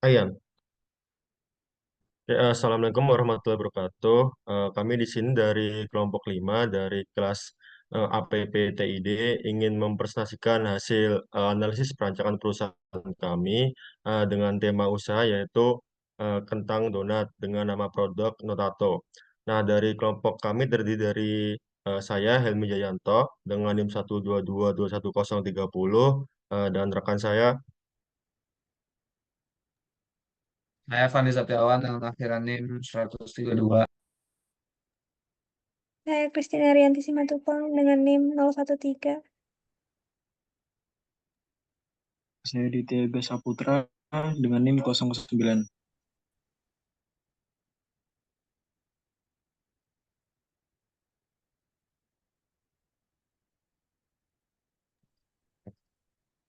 Ayan, Assalamualaikum warahmatullahi wabarakatuh. Kami di sini dari kelompok 5 dari kelas APPTID ingin mempresentasikan hasil analisis perancangan perusahaan kami dengan tema usaha yaitu kentang donat dengan nama produk Notato. Nah, dari kelompok kami terdiri dari saya Helmi Jayanto dengan NIM 1222130 dan rekan saya. Saya Fandi Setiawan dengan akhiran NIM 132. Saya Christina Rianti Simatupang dengan NIM 013. Saya Ditya Ega Saputra dengan NIM 09.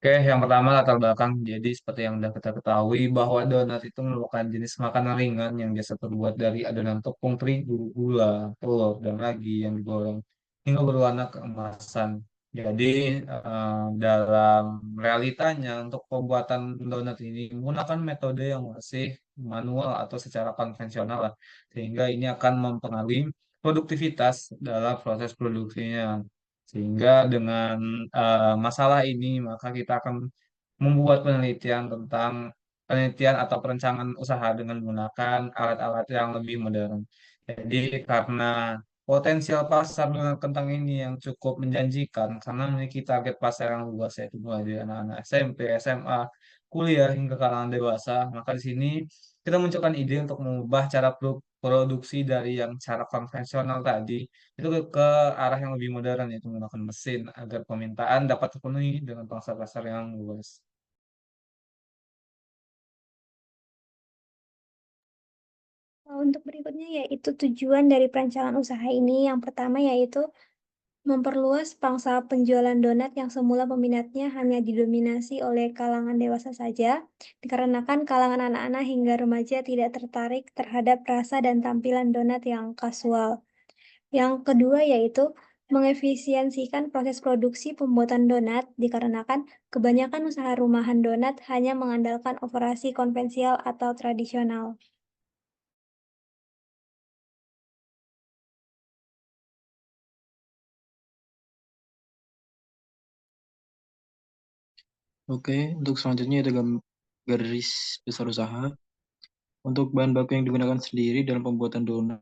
Oke, yang pertama latar belakang. Jadi seperti yang sudah kita ketahui bahwa donat itu merupakan jenis makanan ringan yang biasa terbuat dari adonan tepung terigu, gula, telur, dan ragi yang digoreng hingga berwarna keemasan. Jadi dalam realitanya untuk pembuatan donat ini menggunakan metode yang masih manual atau secara konvensional lah, sehingga ini akan mempengaruhi produktivitas dalam proses produksinya. Sehingga dengan masalah ini, maka kita akan membuat penelitian atau perencanaan usaha dengan menggunakan alat-alat yang lebih modern. Jadi karena potensial pasar dengan kentang ini yang cukup menjanjikan, karena memiliki target pasar yang luas yaitu mulai dari anak-anak SMP, SMA, kuliah hingga kalangan dewasa, maka di sini kita munculkan ide untuk mengubah cara produksi dari yang cara konvensional tadi itu ke arah yang lebih modern yaitu menggunakan mesin agar permintaan dapat terpenuhi dengan pangsa pasar yang luas. Untuk berikutnya yaitu tujuan dari perancangan usaha ini. Yang pertama yaitu memperluas pangsa penjualan donat yang semula peminatnya hanya didominasi oleh kalangan dewasa saja, dikarenakan kalangan anak-anak hingga remaja tidak tertarik terhadap rasa dan tampilan donat yang kasual. Yang kedua yaitu mengefisiensikan proses produksi pembuatan donat, dikarenakan kebanyakan usaha rumahan donat hanya mengandalkan operasi konvensional atau tradisional. Oke, untuk selanjutnya itu garis besar usaha. Untuk bahan baku yang digunakan sendiri dalam pembuatan donat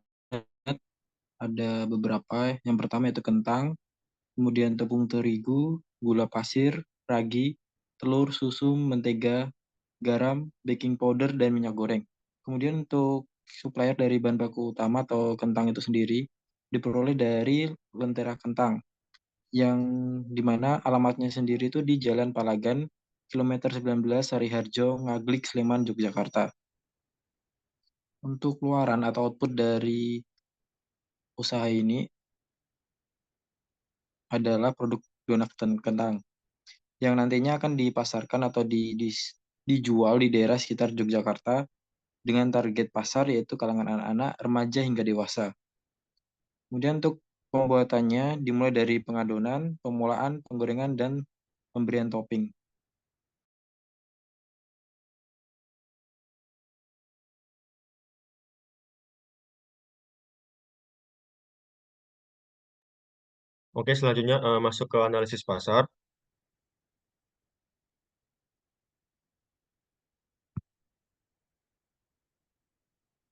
ada beberapa. Yang pertama itu kentang, kemudian tepung terigu, gula pasir, ragi, telur, susu, mentega, garam, baking powder, dan minyak goreng. Kemudian untuk supplier dari bahan baku utama atau kentang itu sendiri diperoleh dari Lentera Kentang, yang dimana alamatnya sendiri itu di Jalan Palagan, kilometer 19, Sariharjo, Ngaglik, Sleman, Yogyakarta. Untuk keluaran atau output dari usaha ini adalah produk donat kentang yang nantinya akan dipasarkan atau dijual di daerah sekitar Yogyakarta dengan target pasar yaitu kalangan anak-anak, remaja hingga dewasa. Kemudian untuk pembuatannya dimulai dari pengadonan, pemulaan, penggorengan, dan pemberian topping. Oke, selanjutnya masuk ke analisis pasar.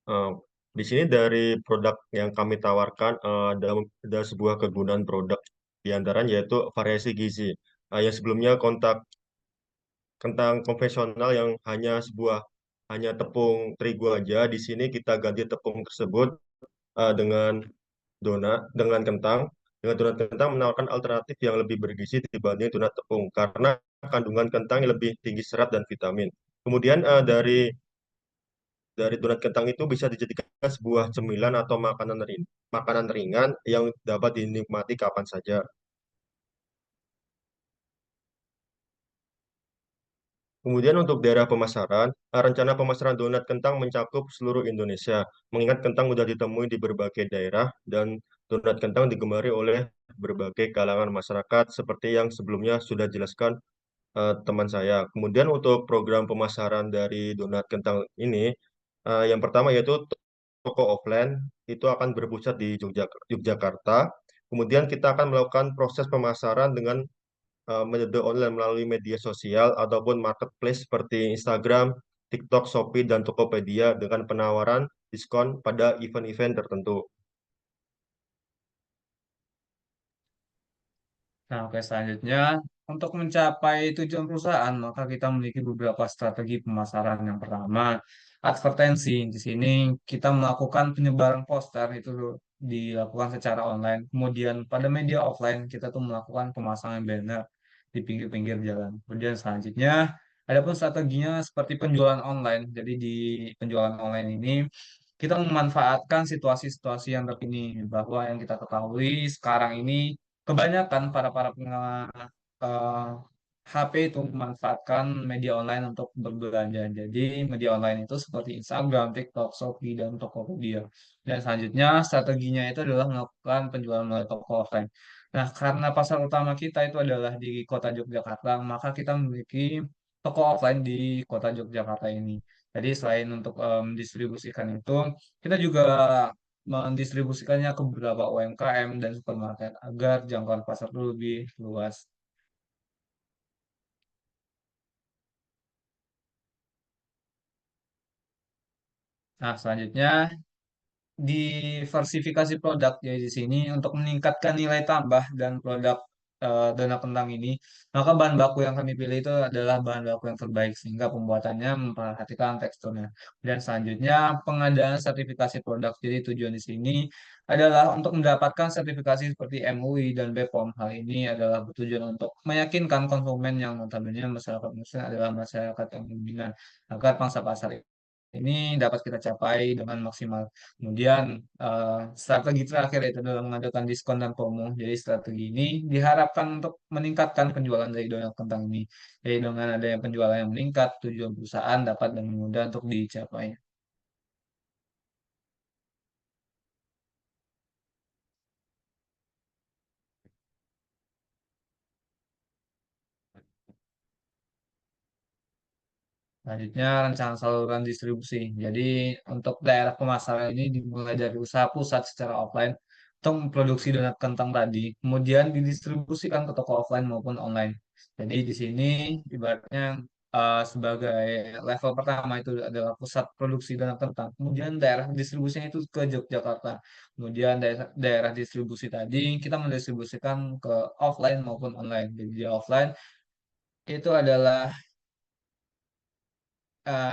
Eh, di sini dari produk yang kami tawarkan ada sebuah kegunaan produk di antaranya yaitu variasi gizi. Yang sebelumnya kentang konvensional yang hanya tepung terigu aja. Di sini kita ganti tepung tersebut dengan dengan kentang. Dengan donat kentang menawarkan alternatif yang lebih bergizi dibanding donat tepung karena kandungan kentang yang lebih tinggi serat dan vitamin. Kemudian dari donat kentang itu bisa dijadikan sebuah cemilan atau makanan ringan yang dapat dinikmati kapan saja. Kemudian untuk daerah pemasaran, rencana pemasaran donat kentang mencakup seluruh Indonesia. Mengingat kentang mudah ditemui di berbagai daerah dan donat kentang digemari oleh berbagai kalangan masyarakat seperti yang sebelumnya sudah dijelaskan teman saya. Kemudian untuk program pemasaran dari donat kentang ini, yang pertama yaitu toko offline itu akan berpusat di Yogyakarta. Kemudian kita akan melakukan proses pemasaran dengan metode online melalui media sosial ataupun marketplace seperti Instagram, TikTok, Shopee, dan Tokopedia dengan penawaran diskon pada event-event tertentu. Nah, oke, selanjutnya untuk mencapai tujuan perusahaan, maka kita memiliki beberapa strategi pemasaran. Yang pertama, advertensi. Di sini kita melakukan penyebaran poster itu dilakukan secara online. Kemudian pada media offline kita tuh melakukan pemasangan banner di pinggir-pinggir jalan. Kemudian selanjutnya ada pun strateginya seperti penjualan online. Jadi di penjualan online ini kita memanfaatkan situasi-situasi yang terkini bahwa yang kita ketahui sekarang ini kebanyakan para pengguna eh, HP itu memanfaatkan media online untuk berbelanja. Jadi media online itu seperti Instagram, TikTok, Shopee, dan Tokopedia. Dan selanjutnya strateginya itu adalah melakukan penjualan melalui toko offline. Nah, karena pasar utama kita itu adalah di kota Yogyakarta, maka kita memiliki toko offline di kota Yogyakarta ini. Jadi selain untuk mendistribusikan itu, kita juga mendistribusikannya ke beberapa UMKM dan supermarket agar jangkauan pasar itu lebih luas. Nah, selanjutnya diversifikasi produk. Jadi di sini untuk meningkatkan nilai tambah dan produk donat kentang ini, maka bahan baku yang kami pilih itu adalah bahan baku yang terbaik sehingga pembuatannya memperhatikan teksturnya. Dan selanjutnya pengadaan sertifikasi produk. Jadi tujuan di sini adalah untuk mendapatkan sertifikasi seperti MUI dan BPOM. Hal ini adalah bertujuan untuk meyakinkan konsumen yang notabene masyarakat muslim adalah masyarakat yang dominan agar pangsa pasar ini dapat kita capai dengan maksimal. Kemudian strategi terakhir itu adalah mengadakan diskon dan promo. Jadi strategi ini diharapkan untuk meningkatkan penjualan dari donat kentang ini. Jadi dengan adanya penjualan yang meningkat, tujuan perusahaan dapat dengan mudah untuk dicapai. Selanjutnya rencana saluran distribusi. Jadi untuk daerah pemasaran ini dimulai dari usaha pusat secara offline untuk memproduksi donat kentang tadi, kemudian didistribusikan ke toko offline maupun online. Jadi di sini ibaratnya sebagai level pertama itu adalah pusat produksi donat kentang. Kemudian daerah distribusinya itu ke Yogyakarta. Kemudian daerah distribusi tadi kita mendistribusikan ke offline maupun online. Jadi di offline itu adalah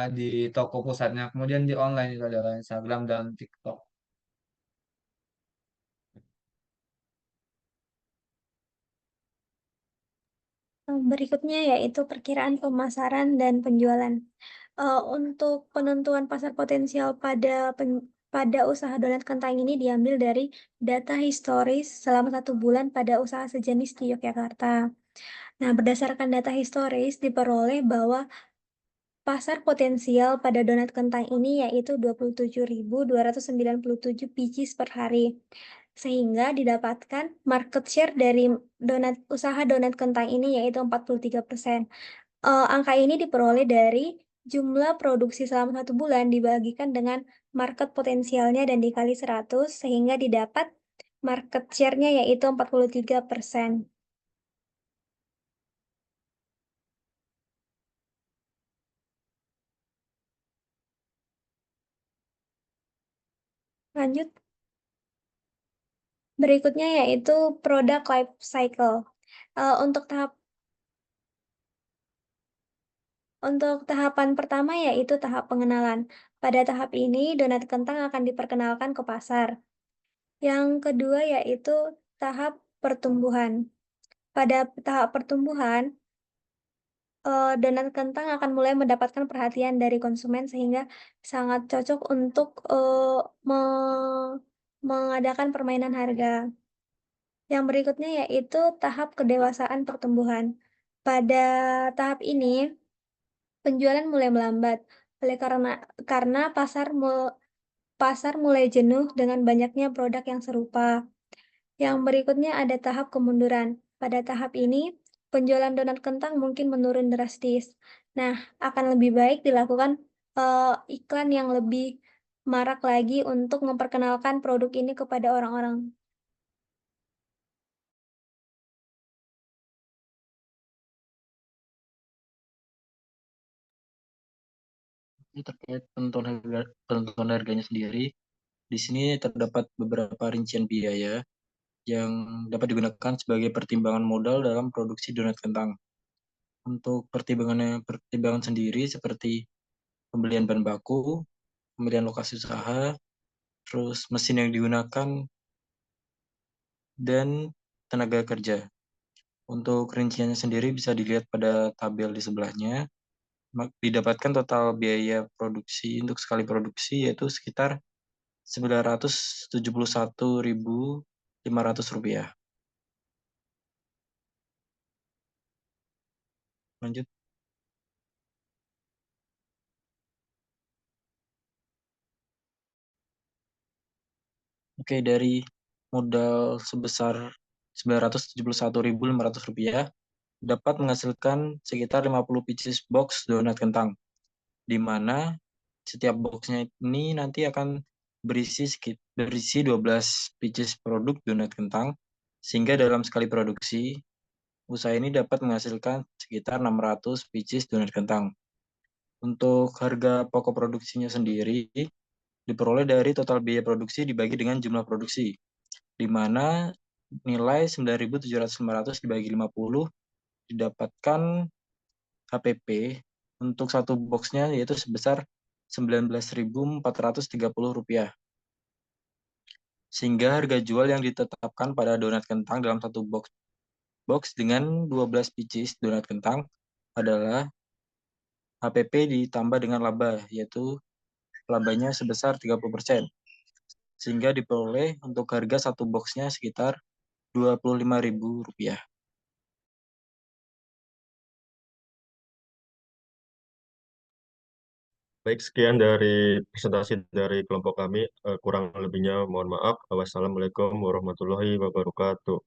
di toko pusatnya. Kemudian di online itu adalah Instagram dan TikTok. Berikutnya yaitu perkiraan pemasaran dan penjualan. Untuk penentuan pasar potensial pada usaha donat kentang ini diambil dari data historis selama 1 bulan pada usaha sejenis di Yogyakarta. Nah, berdasarkan data historis diperoleh bahwa pasar potensial pada donat kentang ini yaitu 27.297 pieces per hari. Sehingga didapatkan market share dari usaha donat kentang ini yaitu 43%. Angka ini diperoleh dari jumlah produksi selama 1 bulan dibagikan dengan market potensialnya dan dikali 100 sehingga didapat market share-nya yaitu 43%. Lanjut. Berikutnya yaitu product life cycle. Untuk tahapan pertama yaitu tahap pengenalan. Pada tahap ini, donat kentang akan diperkenalkan ke pasar. Yang kedua yaitu tahap pertumbuhan. Pada tahap pertumbuhan, donat kentang akan mulai mendapatkan perhatian dari konsumen sehingga sangat cocok untuk mengadakan permainan harga. Yang berikutnya yaitu tahap kedewasaan pertumbuhan. Pada tahap ini, penjualan mulai melambat karena pasar mulai jenuh dengan banyaknya produk yang serupa. Yang berikutnya ada tahap kemunduran. Pada tahap ini, penjualan donat kentang mungkin menurun drastis. Nah, akan lebih baik dilakukan iklan yang lebih marak lagi untuk memperkenalkan produk ini kepada orang-orang. Ini terkait penentuan harganya sendiri. Di sini terdapat beberapa rincian biaya yang dapat digunakan sebagai pertimbangan modal dalam produksi donat kentang. Untuk pertimbangan sendiri seperti pembelian bahan baku, pembelian lokasi usaha, terus mesin yang digunakan, dan tenaga kerja. Untuk rinciannya sendiri bisa dilihat pada tabel di sebelahnya. Didapatkan total biaya produksi untuk sekali produksi yaitu sekitar Rp971.500. Lanjut. Oke, dari modal sebesar Rp971.500 dapat menghasilkan sekitar 50 pieces box donat kentang, di mana setiap boxnya ini nanti akan berisi 12 pieces produk donat kentang, sehingga dalam sekali produksi, usaha ini dapat menghasilkan sekitar 600 pieces donat kentang. Untuk harga pokok produksinya sendiri, diperoleh dari total biaya produksi dibagi dengan jumlah produksi, di mana nilai 9.750 dibagi 50 didapatkan HPP untuk satu boxnya yaitu sebesar Rp19.430. Sehingga harga jual yang ditetapkan pada donat kentang dalam satu box dengan 12 pieces donat kentang adalah HPP ditambah dengan laba, yaitu labanya sebesar 30%. Sehingga diperoleh untuk harga satu boxnya sekitar Rp25.000. Baik, sekian dari presentasi dari kelompok kami. Kurang lebihnya mohon maaf. Wassalamualaikum warahmatullahi wabarakatuh.